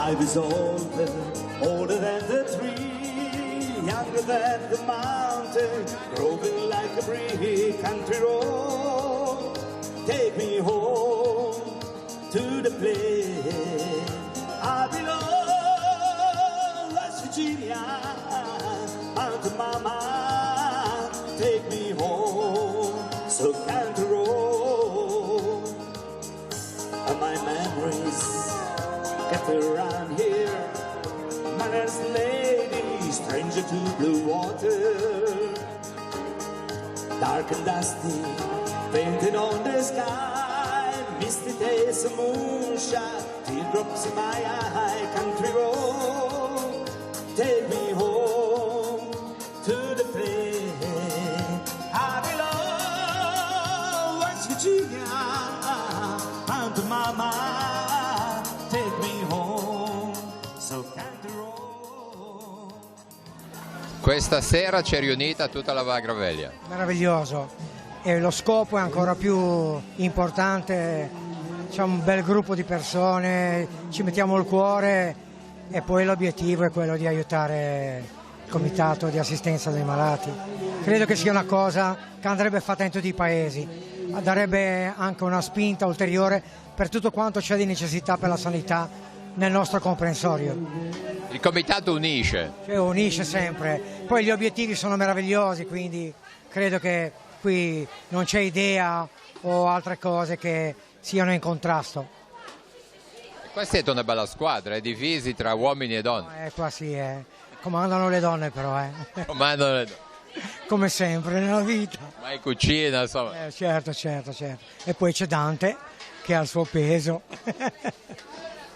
Life is older than the tree, younger than the mountain, growing like a brick country road. Take me home to the place I belong, West Virginia, Mountain Mama. Take me home, so country road. And my memories kept around here, mother's lady, stranger to blue water, dark and dusty, painted on the sky, misty days of moonshine, teardrops in my eye, country road, take me home to the place I belong, West Virginia, Mountain Mama. Questa sera ci è riunita tutta la Val Gravelia. Meraviglioso, e lo scopo è ancora più importante, c'è un bel gruppo di persone, ci mettiamo il cuore e poi l'obiettivo è quello di aiutare il comitato di assistenza dei malati. Credo che sia una cosa che andrebbe fatta in tutti i paesi, darebbe anche una spinta ulteriore per tutto quanto c'è di necessità per la sanità nel nostro comprensorio. Il comitato unisce. Cioè, unisce sempre, poi gli obiettivi sono meravigliosi, quindi credo che qui non c'è idea o altre cose che siano in contrasto. E qua siete una bella squadra, divisi tra uomini e donne. Qua sì, comandano le donne però. Comandano le donne. Come sempre nella vita. Ma in cucina, insomma. Certo. E poi c'è Dante che ha il suo peso.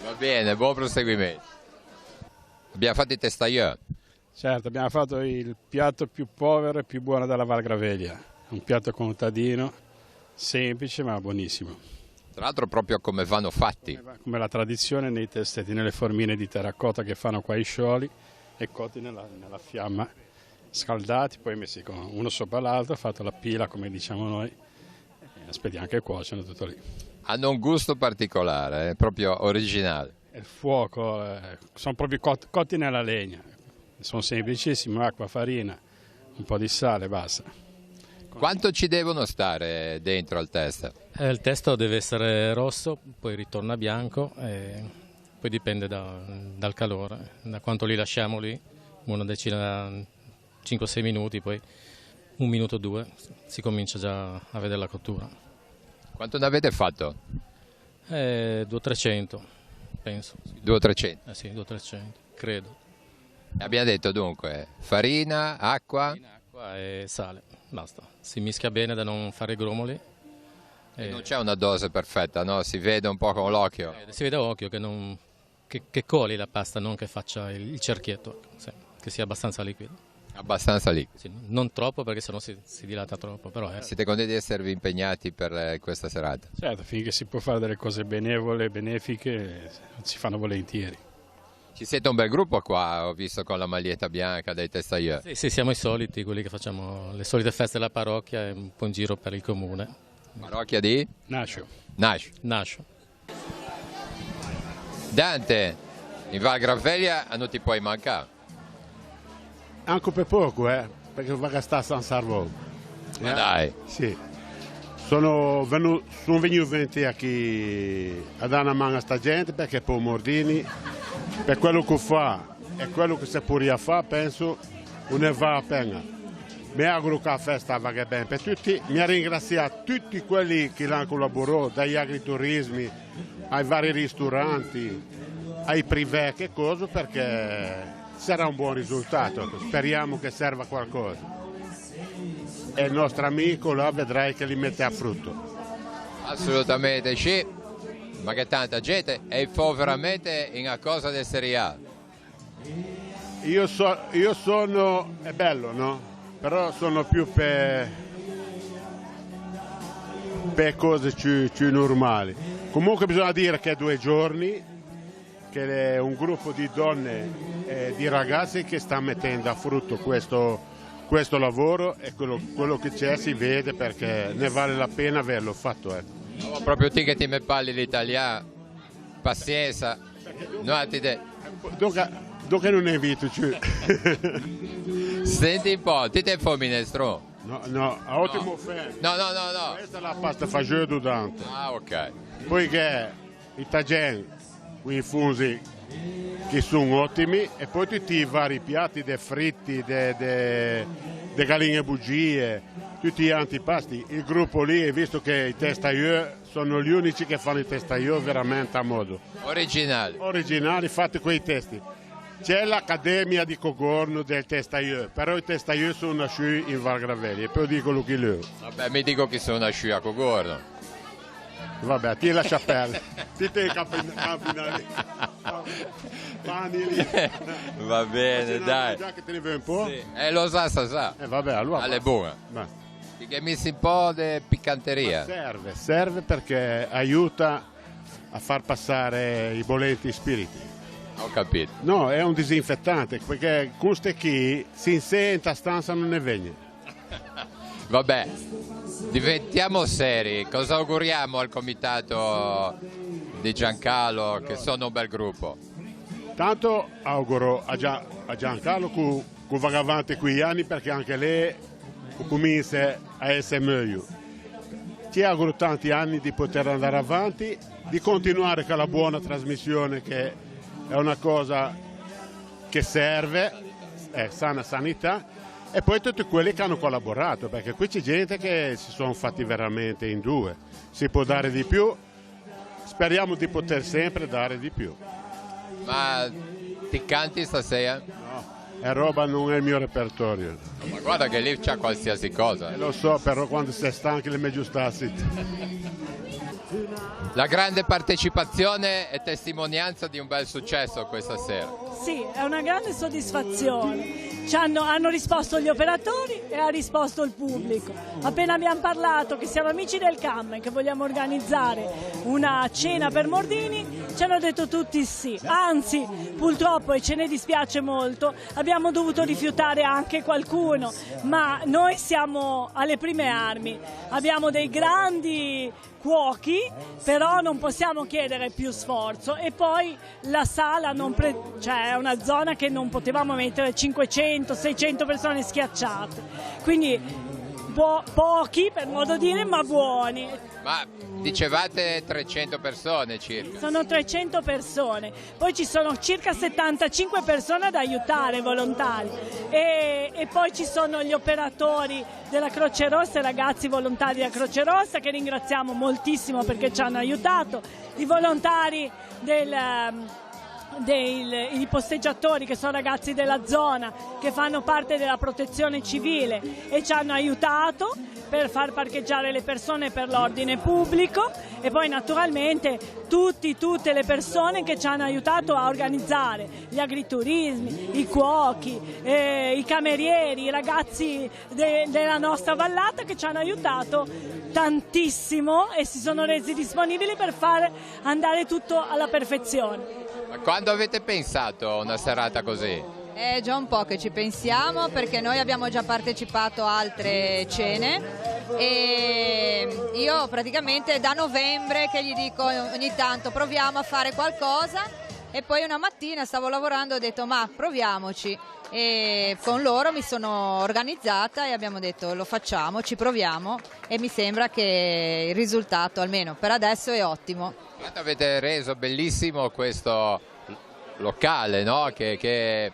Va bene, buon proseguimento. Abbiamo fatto i testaglioni. Certo, abbiamo fatto il piatto più povero e più buono della Val Gravelia. Un piatto contadino, semplice ma buonissimo. Tra l'altro proprio come vanno fatti. Come la tradizione nei testetti, nelle formine di terracotta che fanno qua i scioli e cotti nella fiamma, scaldati, poi messi uno sopra l'altro, fatto la pila come diciamo noi, e aspettiamo che cuociono, tutto lì. Hanno un gusto particolare, proprio originale. Il fuoco, sono proprio cotti nella legna, sono semplicissimi, acqua, farina, un po' di sale, basta. Quanto ci devono stare dentro al testo? Il testo deve essere rosso, poi ritorna bianco, e poi dipende dal calore, da quanto li lasciamo lì, una decina, 5-6 minuti, poi 1 minuto o 2 si comincia già a vedere la cottura. Quanto ne avete fatto? 200-300, penso. 200-300? Sì, 200-300, credo. Abbiamo detto dunque, farina, acqua e sale, basta. Si mischia bene da non fare grumoli. Non c'è una dose perfetta, no? Si vede un po' con l'occhio. Si vede a occhio che coli la pasta, non che faccia il cerchietto, che sia abbastanza liquido. Abbastanza liquido. Sì, non troppo perché sennò si dilata troppo. Però, Siete contenti di esservi impegnati per questa serata? Certo, finché si può fare delle cose benevole, benefiche, si fanno volentieri. Ci siete un bel gruppo qua, ho visto con la maglietta bianca dei testaglieri. Sì, siamo i soliti, quelli che facciamo le solite feste della parrocchia e un po' in giro per il comune. Parrocchia di? Nascio. Dante, in Val Gravelia non ti puoi mancare. Anche per poco, perché va a stare a San Salvo. Ma dai. Sì. Sono venuti qui a dare una mano a sta gente perché poi Mordini, per quello che fa e quello che si può fare, penso, non ne va la pena. Mi auguro che la festa vada bene per tutti. Mi ringrazio tutti quelli che l'hanno collaborato, dagli agriturismi ai vari ristoranti, ai privé, che cosa, perché sarà un buon risultato. Speriamo che serva qualcosa. E il nostro amico là vedrai che li mette a frutto. Assolutamente sì, ma che tanta gente e fa veramente una cosa di Serie A. Io sono, è bello, no? Però sono più per cose più normali. Comunque bisogna dire che è 2 giorni che è un gruppo di donne e di ragazzi che sta mettendo a frutto questo lavoro, e quello che c'è si vede, perché ne vale la pena averlo fatto. Proprio te che ti me parli l'italiano, pazienza. Dunque non è invito. Senti un po', ti te fa minestrone? No, ottimo fan. No. Questa è la pasta fagioli Dante. Ah, ok. Poiché i taggen, i funzi, che sono ottimi, e poi tutti i vari piatti, dei fritti, dei galline bugie, tutti gli antipasti. Il gruppo lì, visto che i testaglieux sono gli unici che fanno i testaglieux veramente a modo. Originali, fatti quei testi. C'è l'Accademia di Cogorno del testaglieux, però i testaglieux sono nasciuti in Val Gravelli, e poi dicono chi loro. Vabbè, mi dico che sono nasciuti a Cogorno. Vabbè, ti lascia perdere. Ti te camminare. Va bene, dai. Già che te ne vuoi un po'? Sì. Lo sa. Vabbè, allora. Alle buone. Che hai messo un po' di piccanteria. Serve perché aiuta a far passare i bolenti spiriti. Ho capito. No, è un disinfettante, perché con ste chi si sente a stanza non ne viene. Vabbè, diventiamo seri. Cosa auguriamo al comitato di Giancarlo, che sono un bel gruppo? Tanto auguro a Giancarlo che va avanti quegli anni, perché anche lei comincia a essere meglio. Ti auguro tanti anni di poter andare avanti, di continuare con la buona trasmissione, che è una cosa che serve, è sana sanità, e poi tutti quelli che hanno collaborato, perché qui c'è gente che si sono fatti veramente in due. Si può dare di più, speriamo di poter sempre dare di più. Ma ti canti stasera? No, è roba, non è il mio repertorio. Ma guarda che lì c'è qualsiasi cosa. Lo so, però quando sei stanchi le meglio starsi. La grande partecipazione è testimonianza di un bel successo questa sera. Sì, è una grande soddisfazione. Hanno risposto gli operatori e ha risposto il pubblico. Appena abbiamo parlato che siamo amici del CAM e che vogliamo organizzare una cena per Mordini, ci hanno detto tutti sì. Anzi, purtroppo, e ce ne dispiace molto, abbiamo dovuto rifiutare anche qualcuno, ma noi siamo alle prime armi. Abbiamo dei grandi cuochi, però non possiamo chiedere più sforzo, e poi la sala è una zona che non potevamo mettere 500-600 persone schiacciate, quindi pochi per modo dire, ma buoni. Ma dicevate 300 persone circa? Sono 300 persone, poi ci sono circa 75 persone da aiutare, volontari, e poi ci sono gli operatori della Croce Rossa, i ragazzi volontari della Croce Rossa, che ringraziamo moltissimo perché ci hanno aiutato, i volontari i posteggiatori, che sono ragazzi della zona che fanno parte della protezione civile e ci hanno aiutato per far parcheggiare le persone per l'ordine pubblico, e poi naturalmente tutte le persone che ci hanno aiutato a organizzare gli agriturismi, i cuochi, i camerieri, i ragazzi della nostra vallata, che ci hanno aiutato tantissimo e si sono resi disponibili per fare andare tutto alla perfezione. Ma quando avete pensato a una serata così? È già un po' che ci pensiamo, perché noi abbiamo già partecipato a altre cene, e io praticamente da novembre che gli dico ogni tanto proviamo a fare qualcosa, e poi una mattina stavo lavorando e ho detto ma proviamoci, e con loro mi sono organizzata e abbiamo detto lo facciamo, ci proviamo, e mi sembra che il risultato almeno per adesso è ottimo. Avete reso bellissimo questo locale, no? Che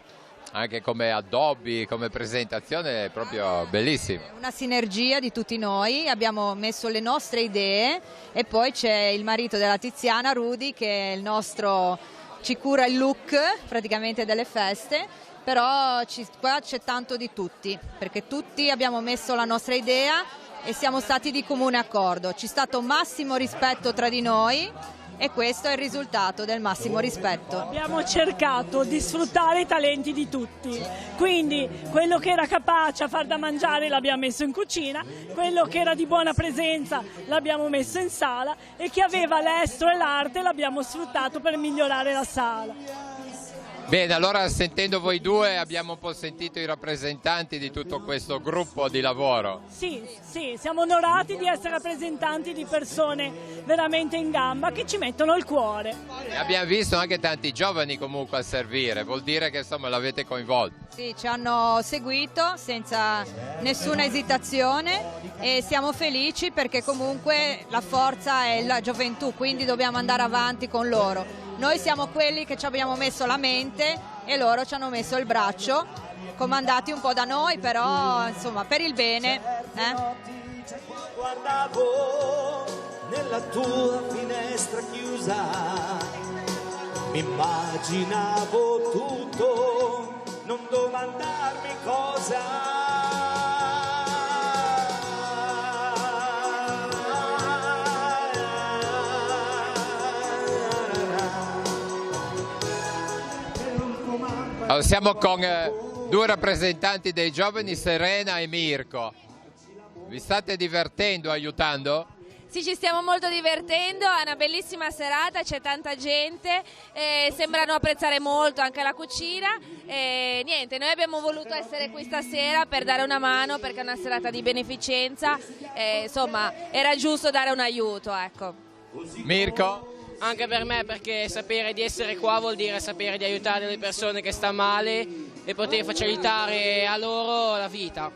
anche come addobbi, come presentazione è proprio bellissimo. Una sinergia di tutti noi, abbiamo messo le nostre idee, e poi c'è il marito della Tiziana, Rudy, che è il nostro, ci cura il look praticamente delle feste, però qua c'è tanto di tutti, perché tutti abbiamo messo la nostra idea e siamo stati di comune accordo. C'è stato massimo rispetto tra di noi, e questo è il risultato del massimo rispetto. Abbiamo cercato di sfruttare i talenti di tutti, quindi quello che era capace a far da mangiare l'abbiamo messo in cucina, quello che era di buona presenza l'abbiamo messo in sala, e chi aveva l'estro e l'arte l'abbiamo sfruttato per migliorare la sala. Bene, allora sentendo voi due abbiamo un po' sentito i rappresentanti di tutto questo gruppo di lavoro. Sì, siamo onorati di essere rappresentanti di persone veramente in gamba che ci mettono il cuore. E abbiamo visto anche tanti giovani comunque a servire, vuol dire che insomma l'avete coinvolto. Sì, ci hanno seguito senza nessuna esitazione e siamo felici perché comunque la forza è la gioventù, quindi dobbiamo andare avanti con loro. Noi siamo quelli che ci abbiamo messo la mente e loro ci hanno messo il braccio, comandati un po' da noi, però insomma per il bene. Guardavo nella tua finestra chiusa, mi immaginavo tutto, non domandarmi cosa. Allora, siamo con due rappresentanti dei giovani, Serena e Mirko. Vi state divertendo, aiutando? Sì, ci stiamo molto divertendo, è una bellissima serata, c'è tanta gente, sembrano apprezzare molto anche la cucina e niente, noi abbiamo voluto essere qui stasera per dare una mano perché è una serata di beneficenza e, insomma era giusto dare un aiuto, ecco. Mirko? Anche per me, perché sapere di essere qua vuol dire sapere di aiutare le persone che stanno male e poter facilitare a loro la vita.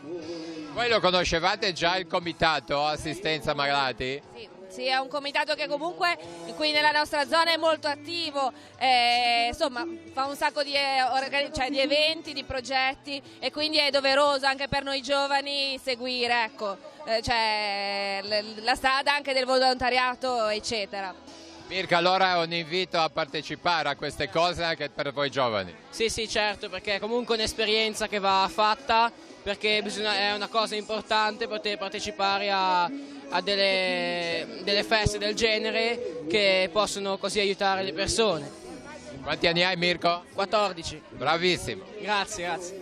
Voi lo conoscevate già il comitato assistenza malati? Sì, è un comitato che comunque qui nella nostra zona è molto attivo, insomma fa un sacco di eventi, di progetti e quindi è doveroso anche per noi giovani seguire, ecco, la strada anche del volontariato eccetera. Mirko, allora un invito a partecipare a queste cose anche per voi giovani. Sì, certo, perché è comunque un'esperienza che va fatta, perché è una cosa importante poter partecipare a delle feste del genere che possono così aiutare le persone. Quanti anni hai, Mirko? 14. Bravissimo. Grazie.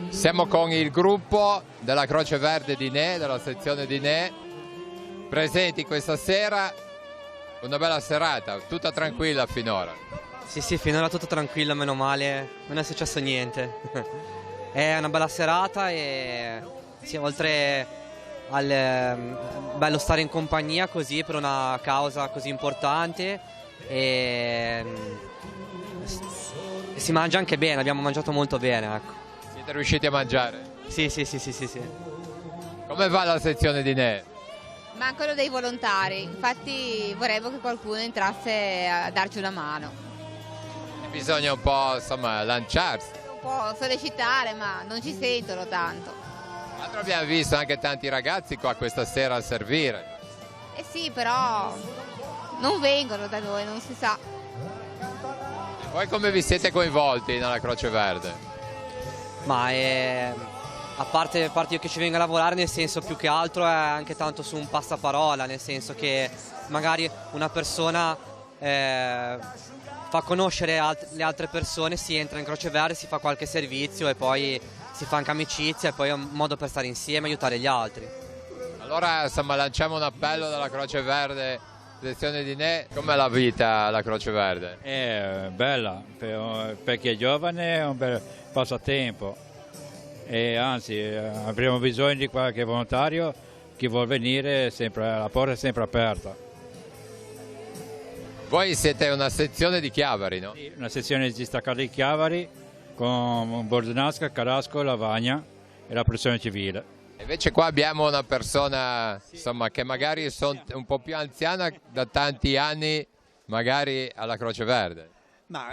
Siamo con il gruppo della Croce Verde di Ne, della sezione di Ne, presenti questa sera, una bella serata, tutta tranquilla finora. Sì, finora tutto tranquillo, meno male, non è successo niente. È una bella serata e sì, oltre al bello stare in compagnia così per una causa così importante e si mangia anche bene, abbiamo mangiato molto bene, ecco. Siete riusciti a mangiare? Sì. Come va la sezione di Ne? Mancano dei volontari, infatti vorremmo che qualcuno entrasse a darci una mano. Bisogna un po' insomma lanciarsi. Un po' sollecitare, ma non ci sentono tanto. Tra l'altro abbiamo visto anche tanti ragazzi qua questa sera a servire. Eh sì, però non vengono da noi, non si sa. E voi come vi siete coinvolti nella Croce Verde? Ma a parte io che ci vengo a lavorare, nel senso più che altro è anche tanto su un passaparola, nel senso che magari una persona fa conoscere le altre persone, si entra in Croce Verde, si fa qualche servizio e poi si fa anche amicizia e poi è un modo per stare insieme e aiutare gli altri. Allora insomma lanciamo un appello dalla Croce Verde, sezione di Ne. Com'è la vita alla Croce Verde? È bella, per chi è giovane è un bel passatempo e anzi avremo bisogno di qualche volontario, chi vuol venire, la porta è sempre aperta. Voi siete una sezione di Chiavari, no? Sì, una sezione distaccata di Chiavari con Bordonasca, Carasco, Lavagna e la protezione civile. Invece qua abbiamo una persona insomma, che magari è un po' più anziana da tanti anni magari alla Croce Verde. Ma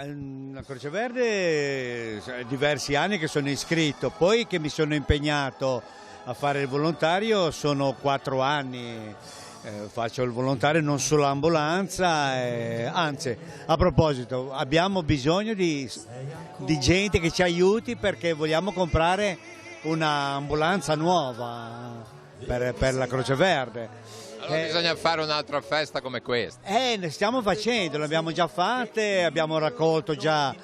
la Croce Verde è diversi anni che sono iscritto, poi che mi sono impegnato a fare il volontario sono 4 anni. Faccio il volontario non solo ambulanza, anzi, a proposito, abbiamo bisogno di gente che ci aiuti perché vogliamo comprare un'ambulanza nuova per la Croce Verde. Allora bisogna fare un'altra festa come questa. Ne stiamo facendo, le abbiamo già fatte, abbiamo raccolto già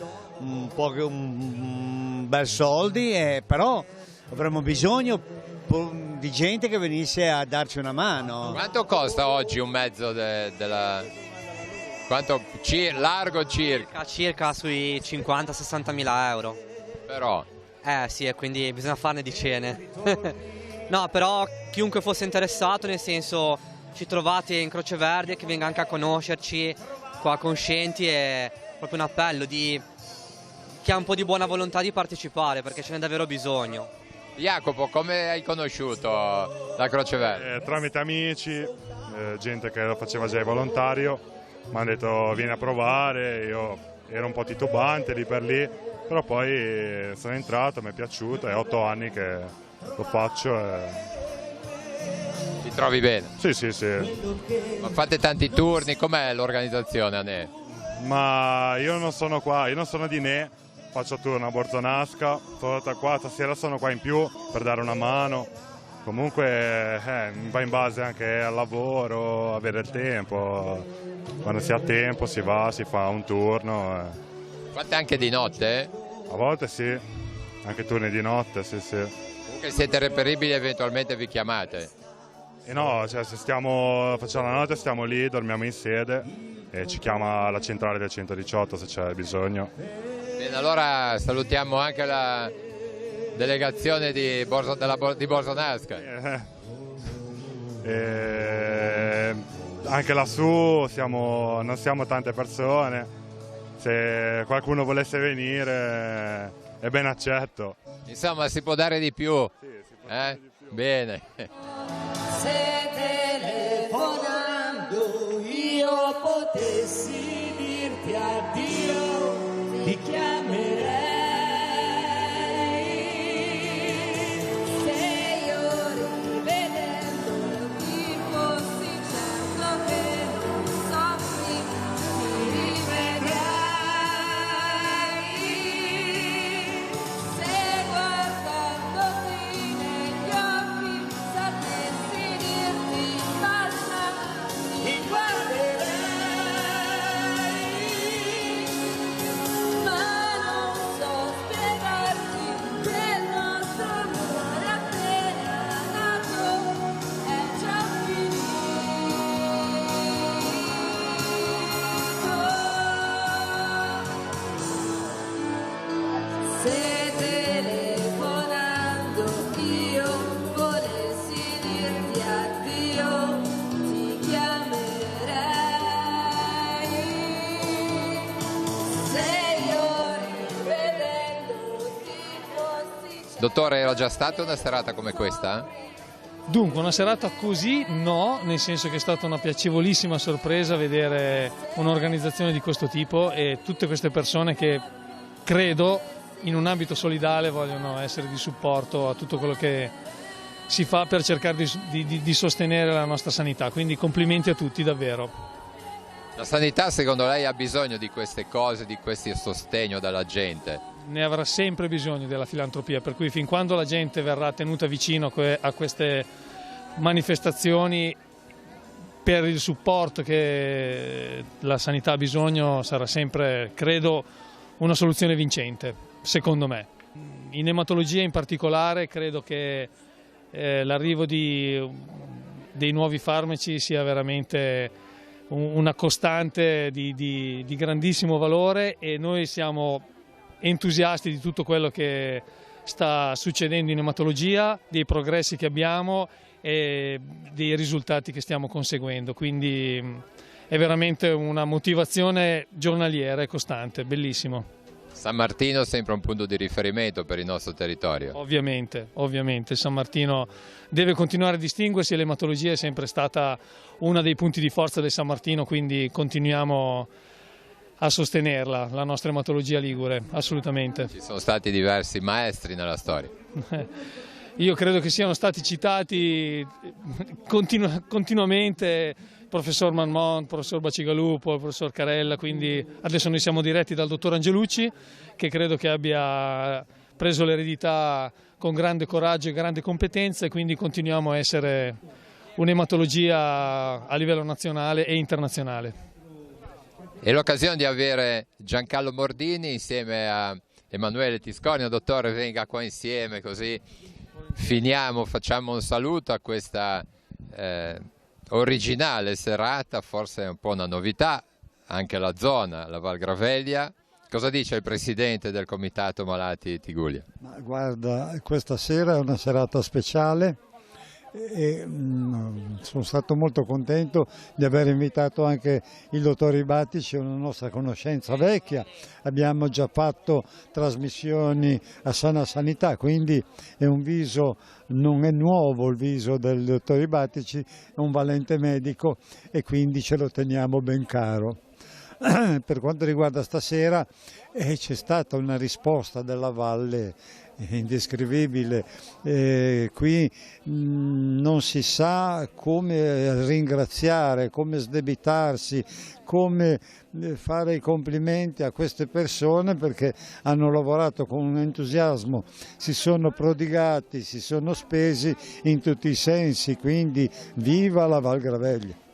un bel soldi, però avremo bisogno di gente che venisse a darci una mano. Quanto costa oggi un mezzo quanto largo circa? Circa sui 50-60 mila euro. Però? Sì, e quindi bisogna farne di cene. No, però chiunque fosse interessato, nel senso, ci trovate in Croce Verde, che venga anche a conoscerci qua Conscienti, è proprio un appello di chi ha un po' di buona volontà di partecipare, perché ce n'è davvero bisogno. Jacopo, come hai conosciuto la Croce Verde? Tramite amici, gente che lo faceva già volontario, mi hanno detto vieni a provare, io ero un po' titubante lì per lì, però poi sono entrato, mi è piaciuto, è 8 anni che lo faccio. Ti trovi bene? Sì. Ma fate tanti turni, com'è l'organizzazione a Ne? Ma io non sono qua, io non sono di Ne. Faccio turno a Borzonasca, qua, stasera sono qua in più per dare una mano. Comunque va in base anche al lavoro, avere il tempo. Quando si ha tempo si va, si fa un turno. Fate anche di notte? A volte sì, anche turni di notte, sì. Comunque siete reperibili, eventualmente vi chiamate? No, cioè se facciamo la notte stiamo lì, dormiamo in sede e ci chiama la centrale del 118 se c'è bisogno. Bene, allora salutiamo anche la delegazione di Borzonasca. Anche lassù non siamo tante persone, se qualcuno volesse venire è ben accetto. Insomma, si può dare di più. Sì, si può dare di più. Bene. Se telefonando io potessi dirti addio, ti chiamerei. Se io rivedendolo ti fossi certo che non soffri, ti rivedrai. Se guardandoti negli occhi sapessi dirti basta, ti guarderai. Ma non so spiegarti che il nostro amore appena nato è già finito. Se telefonando io volessi dirti addio, ti chiamerei. Se io rivedendoti fossi Dottore, era già stata una serata come questa? Dunque, una serata così no, nel senso che è stata una piacevolissima sorpresa vedere un'organizzazione di questo tipo e tutte queste persone che credo in un ambito solidale vogliono essere di supporto a tutto quello che si fa per cercare di sostenere la nostra sanità, quindi complimenti a tutti davvero. La sanità secondo lei ha bisogno di queste cose, di questo sostegno dalla gente? Ne avrà sempre bisogno della filantropia, per cui fin quando la gente verrà tenuta vicino a queste manifestazioni per il supporto che la sanità ha bisogno sarà sempre, credo, una soluzione vincente, secondo me. In ematologia in particolare credo che l'arrivo dei nuovi farmaci sia veramente una costante di grandissimo valore e noi siamo entusiasti di tutto quello che sta succedendo in ematologia, dei progressi che abbiamo e dei risultati che stiamo conseguendo, quindi è veramente una motivazione giornaliera e costante, bellissimo. San Martino è sempre un punto di riferimento per il nostro territorio. Ovviamente, San Martino deve continuare a distinguersi e l'ematologia è sempre stata uno dei punti di forza del San Martino, quindi continuiamo a sostenerla, la nostra ematologia ligure, assolutamente. Ci sono stati diversi maestri nella storia. Io credo che siano stati citati continuamente il professor Manmont, il professor Bacigalupo, il professor Carella, quindi adesso noi siamo diretti dal dottor Angelucci, che credo che abbia preso l'eredità con grande coraggio e grande competenza, e quindi continuiamo a essere un'ematologia a livello nazionale e internazionale. E l'occasione di avere Giancarlo Mordini insieme a Emanuele Tiscornia. Dottore, venga qua insieme così finiamo, facciamo un saluto a questa originale serata, forse è un po' una novità, anche la zona, la Val Gravelia. Cosa dice il presidente del Comitato Malati Tigulia? Ma guarda, questa sera è una serata speciale e sono stato molto contento di aver invitato anche il dottor Ibattici, una nostra conoscenza vecchia. Abbiamo già fatto trasmissioni a Sana Sanità, quindi è un viso, non è nuovo il viso del dottor Ibattici, è un valente medico e quindi ce lo teniamo ben caro. Per quanto riguarda stasera c'è stata una risposta della Valle indescrivibile, qui non si sa come ringraziare, come sdebitarsi, come fare i complimenti a queste persone, perché hanno lavorato con un entusiasmo, si sono prodigati, si sono spesi in tutti i sensi, quindi viva la Val Gravelia.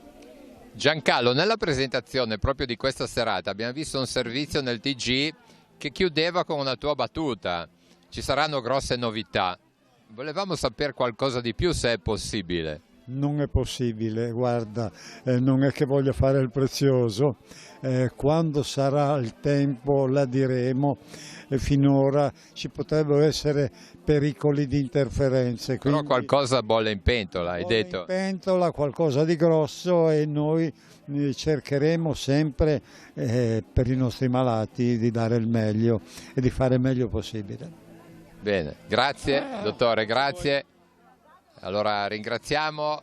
Giancarlo, nella presentazione proprio di questa serata abbiamo visto un servizio nel TG che chiudeva con una tua battuta. Ci saranno grosse novità. Volevamo sapere qualcosa di più, se è possibile. Non è possibile, guarda, non è che voglio fare il prezioso, quando sarà il tempo la diremo, finora ci potrebbero essere pericoli di interferenze. Però qualcosa bolle in pentola, hai detto. In pentola, qualcosa di grosso, e noi cercheremo sempre per i nostri malati di dare il meglio e di fare il meglio possibile. Bene, grazie dottore, grazie. Allora ringraziamo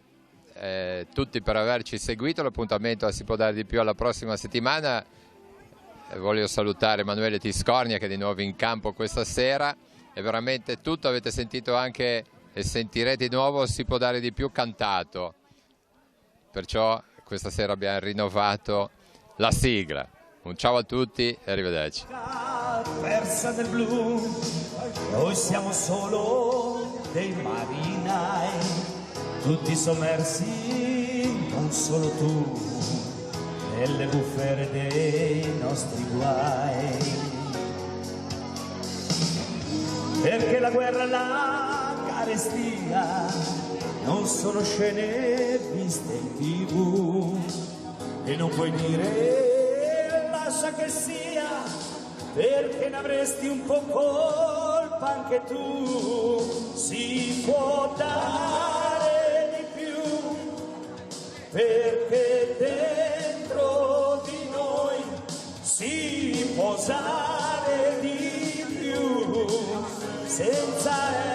tutti per averci seguito, l'appuntamento Si può dare di più alla prossima settimana. Voglio salutare Emanuele Tiscornia che è di nuovo in campo questa sera, è veramente tutto, avete sentito anche e sentirete di nuovo Si può dare di più cantato, perciò questa sera abbiamo rinnovato la sigla. Un ciao a tutti e arrivederci. Persa nel blu, noi siamo solo dei marinai, tutti sommersi, non solo tu, nelle bufere dei nostri guai. Perché la guerra e la carestia non sono scene viste in TV, e non puoi dire lascia che sia, perché ne avresti un po' colpa anche tu. Si può dare di più, perché dentro di noi si può usare di più, senza